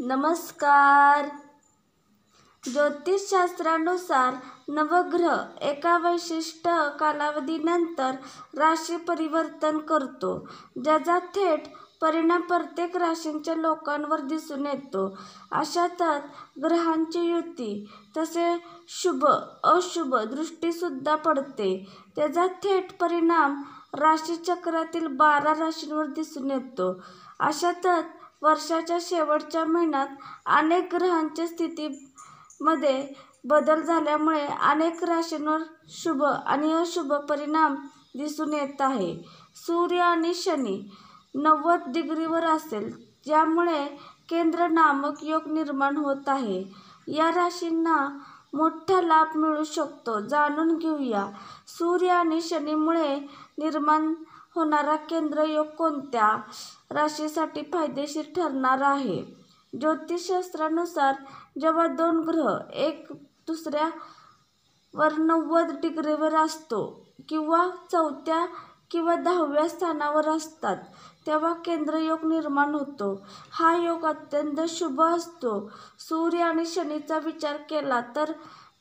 नमस्कार. ज्योतिषशास्त्रानुसार नवग्रह एका विशिष्ट कालावधीनंतर राशी परिवर्तन करतो, ज्याचा थेट परिणाम प्रत्येक राशीच्या लोकांवर दिसून येतो. अशातच ग्रहांची युती तसेच शुभ अशुभ दृष्टीसुद्धा पडते, त्याचा थेट परिणाम राशीचक्रातील 12 राशींवर दिसून येतो. अशातच वर्षाच्या शेवटच्या महिन्यात अनेक ग्रहांच्या स्थितीमध्ये बदल झाल्यामुळे अनेक राशींवर शुभ आणि अशुभ परिणाम दिसून येत आहे. सूर्य आणि शनी 90 डिग्रीवर असेल, ज्यामुळे केंद्र नामक योग निर्माण होत आहे. या राशींना मोठा लाभ मिळू शकतो. जाणून घेऊया सूर्य आणि शनीमुळे निर्माण होणारा केंद्र योग कोणत्या राशीसाठी फायदेशीर ठरणार आहे. ज्योतिषशास्त्रानुसार जेव्हा दोन ग्रह एक दुसऱ्यावर 90 डिग्रीवर असतो किंवा 4थ्या किंवा 10व्या स्थानावर असतात, तेव्हा केंद्रयोग निर्माण होतो. हा योग अत्यंत शुभ असतो. सूर्य आणि शनीचा विचार केला तर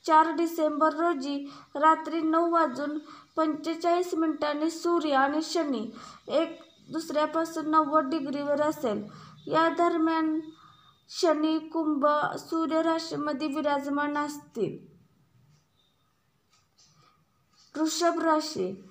4 डिसेंबर रोजी रात्री 9:45 सूर्य आणि शनी एक दुसऱ्यापासून 90 डिग्रीवर असेल. या दरम्यान शनी कुंभ सूर्य राशीमध्ये विराजमान असतील. वृषभ राशी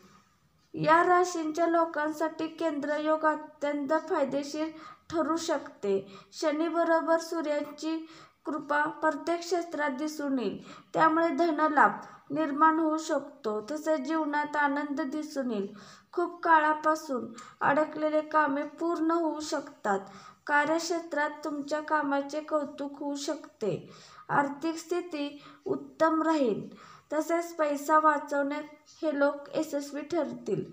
या राशीच्या लोकांसाठी केंद्रयोग अत्यंत फायदेशीर ठरू शकते. शनी बरोबर सूर्याची कृपा प्रत्येक क्षेत्रात दिसून येईल, त्यामुळे धनलाभ निर्माण होऊ शकतो. तसेच जीवनात आनंद दिसून येईल. खूप काळापासून अडकलेले कामे पूर्ण होऊ शकतात. कार्यक्षेत्रात तुमच्या कामाचे कौतुक होऊ शकते. आर्थिक स्थिती उत्तम राहील. तसेच पैसा वाचवण्यात हे लोक यशस्वी ठरतील.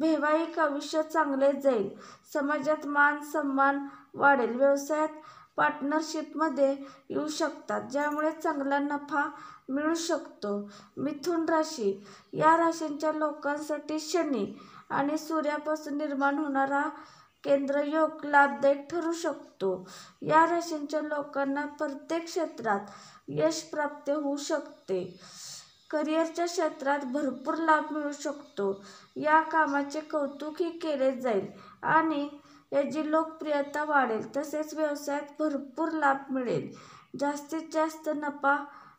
वैवाहिक आयुष्य चांगले जाईल. समाजात मान सन्मान वाढेल. व्यवसायात पार्टनरशिपमध्ये येऊ शकतात, ज्यामुळे चांगला नफा मिळू शकतो. मिथुन राशी या राशीच्या लोकांसाठी शनी आणि सूर्यापासून निर्माण होणारा केंद्रयोग लाभदायक ठरू शकतो. या राशीच्या लोकांना प्रत्येक क्षेत्रात यश प्राप्त होऊ शकते. करिअरच्या क्षेत्रात भरपूर लाभ मिळू शकतो. या कामाचे कौतुकही केले जाईल आणि याची लोकप्रियता वाढेल. तसेच व्यवसायात भरपूर लाभ मिळेल. जास्तीत जास्त नफा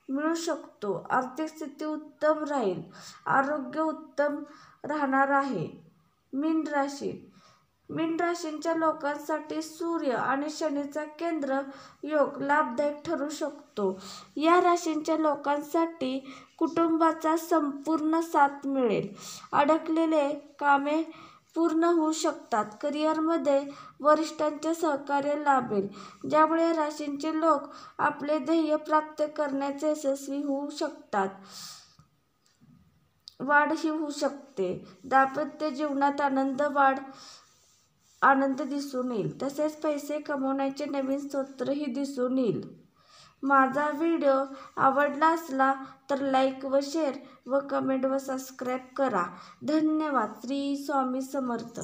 मिळू शकतो. आर्थिक स्थिती उत्तम राहील. आरोग्य उत्तम राहणार आहे. मीन राशी मीन राशीच्या लोकांसाठी सूर्य आणि शनीचा केंद्र योग लाभदायक ठरू शकतो. या राशीच्या लोकांसाठी कुटुंबाचा संपूर्ण साथ मिळेल. अडकलेले कामे पूर्ण होऊ शकतात. करिअरमध्ये वरिष्ठांचे सहकार्य लाभेल, ज्यामुळे राशीचे लोक आपले ध्येय प्राप्त करण्यात यशस्वी होऊ शकतात. वाढ ही होऊ शकते. दाम्पत्य जीवनात आनंद दिसून येईल. तसेच पैसे कमवण्याचे नवीन स्रोतही दिसून येईल. माझा व्हिडिओ आवडला असला तर लाईक व शेअर व कमेंट व सबस्क्राईब करा. धन्यवाद. श्री स्वामी समर्थ.